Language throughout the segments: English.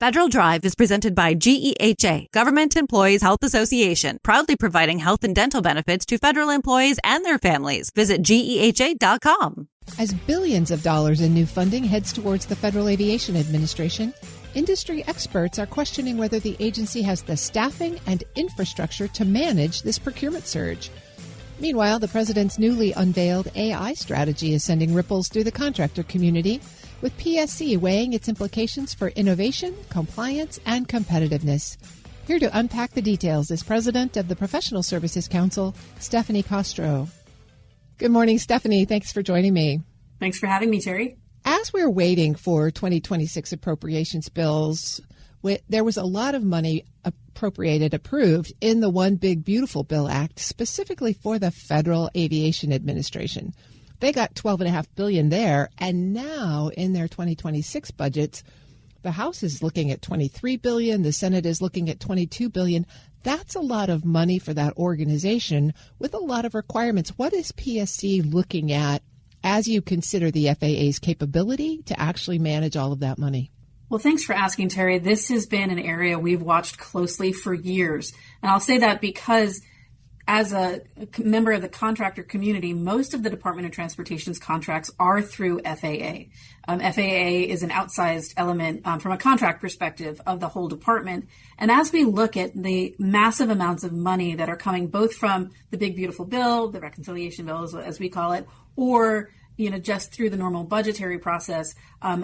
Federal Drive is presented by GEHA, Government Employees Health Association, proudly providing health and dental benefits to federal employees and their families. Visit GEHA.com. As billions of dollars in new funding heads towards the Federal Aviation Administration, industry experts are questioning whether the agency has the staffing and infrastructure to manage this procurement surge. Meanwhile, the president's newly unveiled AI strategy is sending ripples through the contractor community, with PSC weighing its implications for innovation, compliance, and competitiveness. Here to unpack the details is President of the Professional Services Council, Stephanie Kostro. Good morning, Stephanie. Thanks for joining me. Thanks for having me, Terry. As we're waiting for 2026 appropriations bills, there was a lot of money approved in the One Big Beautiful Bill Act, specifically for the Federal Aviation Administration. They got $12.5 billion there, and now in their 2026 budgets, the House is looking at $23 billion, the Senate is looking at $22 billion. That's a lot of money for that organization with a lot of requirements. What is PSC looking at as you consider the FAA's capability to actually manage all of that money? Well, thanks for asking, Terry. This has been an area we've watched closely for years. And I'll say that because as a member of the contractor community, most of the Department of Transportation's contracts are through FAA. FAA is an outsized element from a contract perspective of the whole department. And as we look at the massive amounts of money that are coming both from the Big Beautiful Bill, the reconciliation bill as we call it, or just through the normal budgetary process,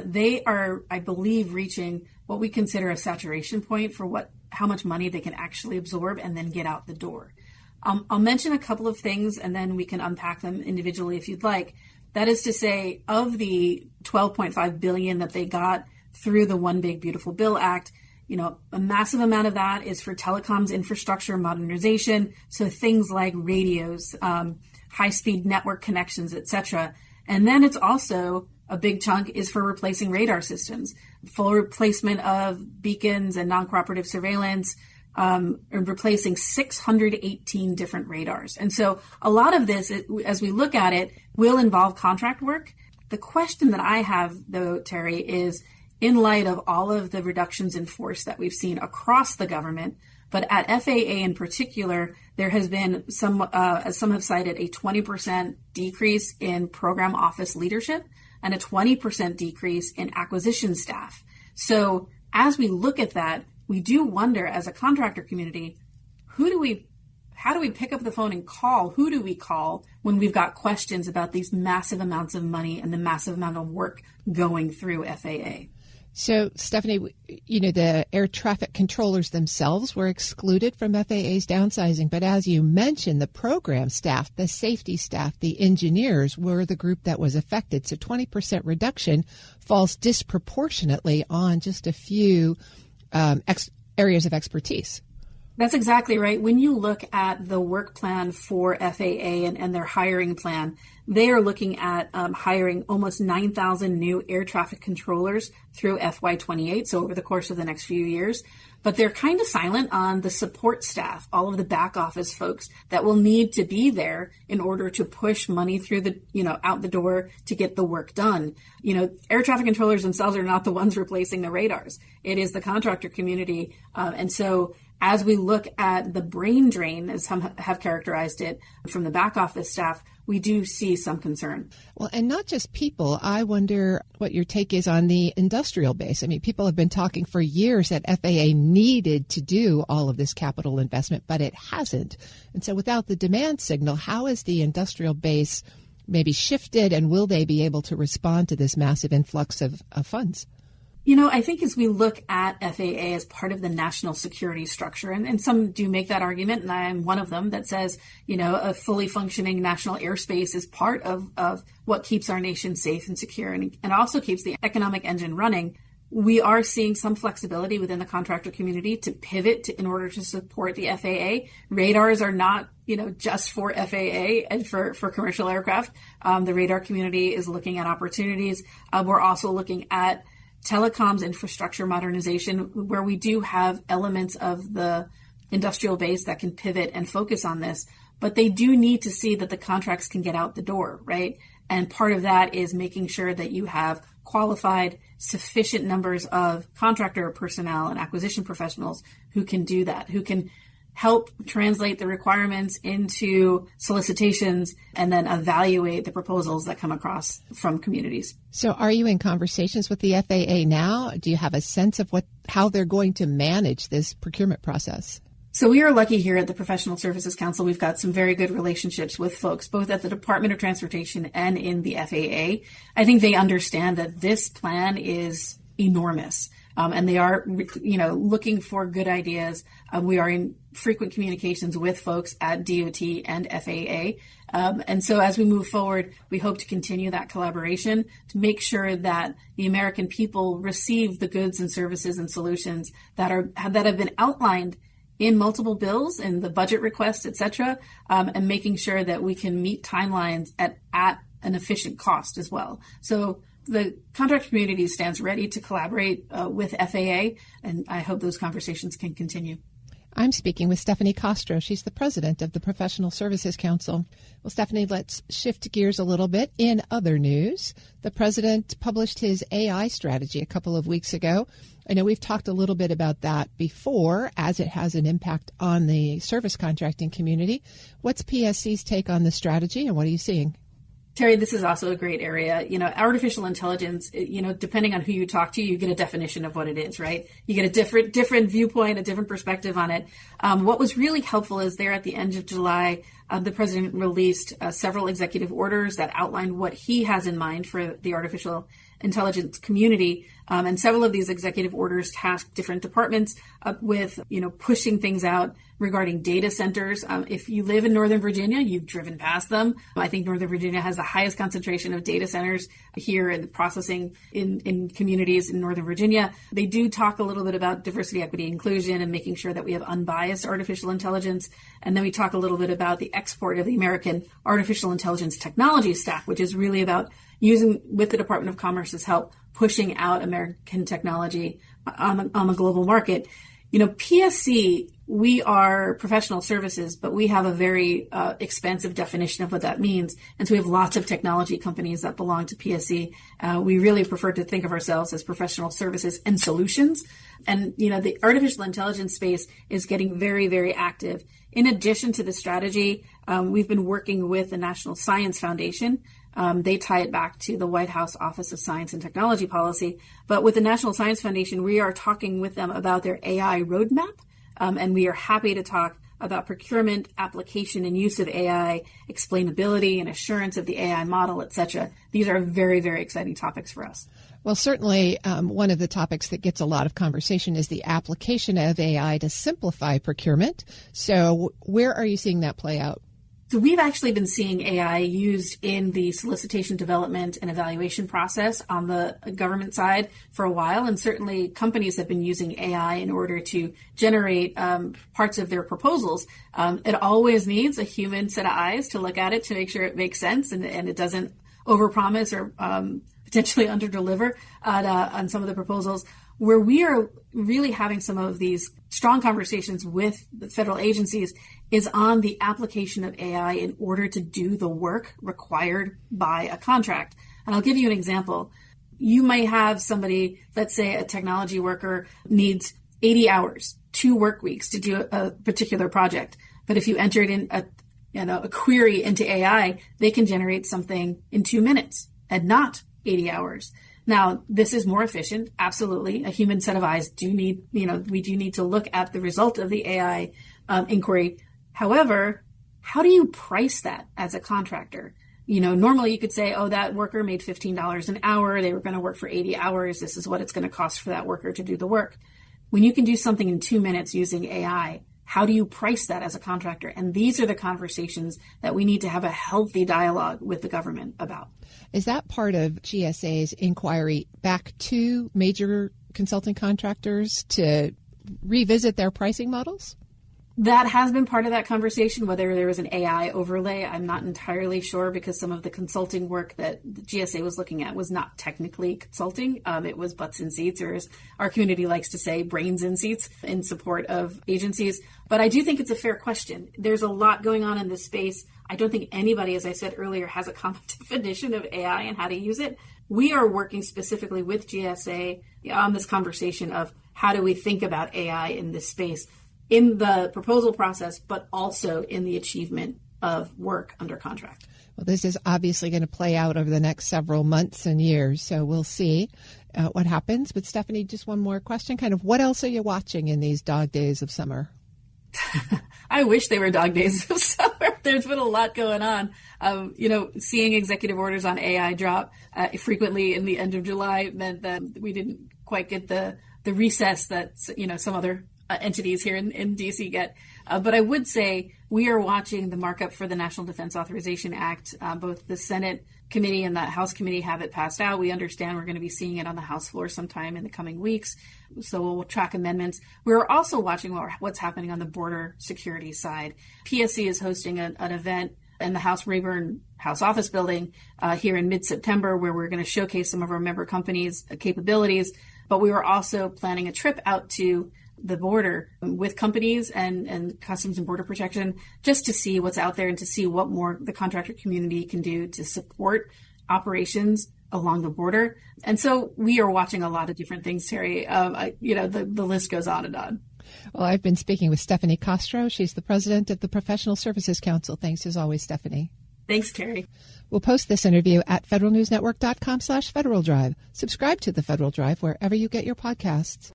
they are, I believe, reaching what we consider a saturation point for how much money they can actually absorb and then get out the door. I'll mention a couple of things and then we can unpack them individually if you'd like. That is to say, of the $12.5 billion that they got through the One Big Beautiful Bill Act, a massive amount of that is for telecoms infrastructure modernization. So things like radios, high-speed network connections, etc. And then it's also a big chunk is for replacing radar systems, full replacement of beacons and non-cooperative surveillance, and replacing 618 different radars. And so a lot of this, as we look at it, will involve contract work. The question that I have, though, Terry, is in light of all of the reductions in force that we've seen across the government, but at FAA in particular, there has been as some have cited, a 20% decrease in program office leadership and a 20% decrease in acquisition staff. So as we look at that, we do wonder as a contractor community, how do we pick up the phone and call? Who do we call when we've got questions about these massive amounts of money and the massive amount of work going through FAA? So, Stephanie, the air traffic controllers themselves were excluded from FAA's downsizing. But as you mentioned, the program staff, the safety staff, the engineers were the group that was affected. So 20% reduction falls disproportionately on just a few areas of expertise. That's exactly right. When you look at the work plan for FAA and their hiring plan, they are looking at hiring almost 9,000 new air traffic controllers through FY28, so over the course of the next few years. But they're kind of silent on the support staff, all of the back office folks that will need to be there in order to push money through out the door to get the work done. Air traffic controllers themselves are not the ones replacing the radars. It is the contractor community. And so as we look at the brain drain, as some have characterized it, from the back office staff, we do see some concern. Well, and not just people. I wonder what your take is on the industrial base. I mean, people have been talking for years that FAA needed to do all of this capital investment, but it hasn't. And so without the demand signal, how is the industrial base maybe shifted, and will they be able to respond to this massive influx of funds? I think as we look at FAA as part of the national security structure, and some do make that argument, and I'm one of them, that says, a fully functioning national airspace is part of what keeps our nation safe and secure and also keeps the economic engine running. We are seeing some flexibility within the contractor community to pivot in order to support the FAA. Radars are not, just for FAA and for commercial aircraft. The radar community is looking at opportunities. We're also looking at telecoms infrastructure modernization, where we do have elements of the industrial base that can pivot and focus on this, but they do need to see that the contracts can get out the door, right? And part of that is making sure that you have qualified, sufficient numbers of contractor personnel and acquisition professionals who can do that, who can help translate the requirements into solicitations and then evaluate the proposals that come across from communities. So are you in conversations with the FAA now? Do you have a sense of how they're going to manage this procurement process? So we are lucky here at the Professional Services Council. We've got some very good relationships with folks, both at the Department of Transportation and in the FAA. I think they understand that this plan is enormous. And they are, looking for good ideas. We are in frequent communications with folks at DOT and FAA. And so as we move forward, we hope to continue that collaboration to make sure that the American people receive the goods and services and solutions that have been outlined in multiple bills and the budget requests, et cetera, and making sure that we can meet timelines at an efficient cost as well. So the contractor community stands ready to collaborate with FAA, and I hope those conversations can continue. I'm speaking with Stephanie Kostro. She's the president of the Professional Services Council. Well, Stephanie, let's shift gears a little bit. In other news, the president published his AI strategy a couple of weeks ago. I know we've talked a little bit about that before, as it has an impact on the service contracting community. What's PSC's take on the strategy, and what are you seeing? Terry, this is also a great area. Artificial intelligence, depending on who you talk to, you get a definition of what it is, right? You get a different viewpoint, a different perspective on it. What was really helpful is there at the end of July, the president released several executive orders that outlined what he has in mind for the artificial intelligence community. And several of these executive orders tasked different departments with, pushing things out regarding data centers. If you live in Northern Virginia, you've driven past them. I think Northern Virginia has the highest concentration of data centers here in the processing in communities in Northern Virginia. They do talk a little bit about diversity, equity, inclusion, and making sure that we have unbiased artificial intelligence. And then we talk a little bit about the export of the American artificial intelligence technology stack, which is really about using, with the Department of Commerce's help, pushing out American technology on the global market. PSC, we are professional services, but we have a very expansive definition of what that means. And so we have lots of technology companies that belong to PSC. We really prefer to think of ourselves as professional services and solutions. And, the artificial intelligence space is getting very, very active. In addition to the strategy, we've been working with the National Science Foundation. They tie it back to the White House Office of Science and Technology Policy. But with the National Science Foundation, we are talking with them about their AI roadmap. And we are happy to talk about procurement, application, and use of AI, explainability and assurance of the AI model, et cetera. These are very, very exciting topics for us. Well, certainly one of the topics that gets a lot of conversation is the application of AI to simplify procurement. So where are you seeing that play out? So we've actually been seeing AI used in the solicitation development and evaluation process on the government side for a while. And certainly companies have been using AI in order to generate parts of their proposals. It always needs a human set of eyes to look at it to make sure it makes sense and it doesn't overpromise or potentially underdeliver on some of the proposals. Where we are really having some of these strong conversations with the federal agencies is on the application of AI in order to do the work required by a contract. And I'll give you an example. You might have somebody, let's say a technology worker needs 80 hours, 2 work weeks to do a particular project. But if you entered in a query into AI, they can generate something in 2 minutes and not 80 hours. Now, this is more efficient. Absolutely. A human set of eyes we do need to look at the result of the AI inquiry. However, how do you price that as a contractor? Normally you could say, oh, that worker made $15 an hour. They were going to work for 80 hours. This is what it's going to cost for that worker to do the work. When you can do something in 2 minutes using AI, how do you price that as a contractor? And these are the conversations that we need to have a healthy dialogue with the government about. Is that part of GSA's inquiry back to major consulting contractors to revisit their pricing models? That has been part of that conversation. Whether there was an AI overlay, I'm not entirely sure, because some of the consulting work that the GSA was looking at was not technically consulting. It was butts in seats, or as our community likes to say, brains in seats in support of agencies. But I do think it's a fair question. There's a lot going on in this space. I don't think anybody, as I said earlier, has a common definition of AI and how to use it. we are working specifically with GSA on this conversation of how do we think about AI in this space, in the proposal process, but also in the achievement of work under contract. Well, this is obviously going to play out over the next several months and years, so we'll see what happens. But Stephanie, just one more question. Kind of what else are you watching in these dog days of summer? I wish they were dog days of summer. There's been a lot going on. Seeing executive orders on AI drop frequently in the end of July meant that we didn't quite get the recess that some other entities here in D.C. get. But I would say we are watching the markup for the National Defense Authorization Act. Both the Senate committee and the House committee have it passed out. We understand we're going to be seeing it on the House floor sometime in the coming weeks. So we'll track amendments. We're also watching what's happening on the border security side. PSC is hosting an event in the House Rayburn House Office Building here in mid-September, where we're going to showcase some of our member companies' capabilities. But we were also planning a trip out to the border with companies and Customs and Border Protection, just to see what's out there and to see what more the contractor community can do to support operations along the border. And so we are watching a lot of different things, Terry. The list goes on and on. Well, I've been speaking with Stephanie Kostro. She's the president of the Professional Services Council. Thanks as always, Stephanie. Thanks, Terry. We'll post this interview at federalnewsnetwork.com/Federal Drive. Subscribe to the Federal Drive wherever you get your podcasts.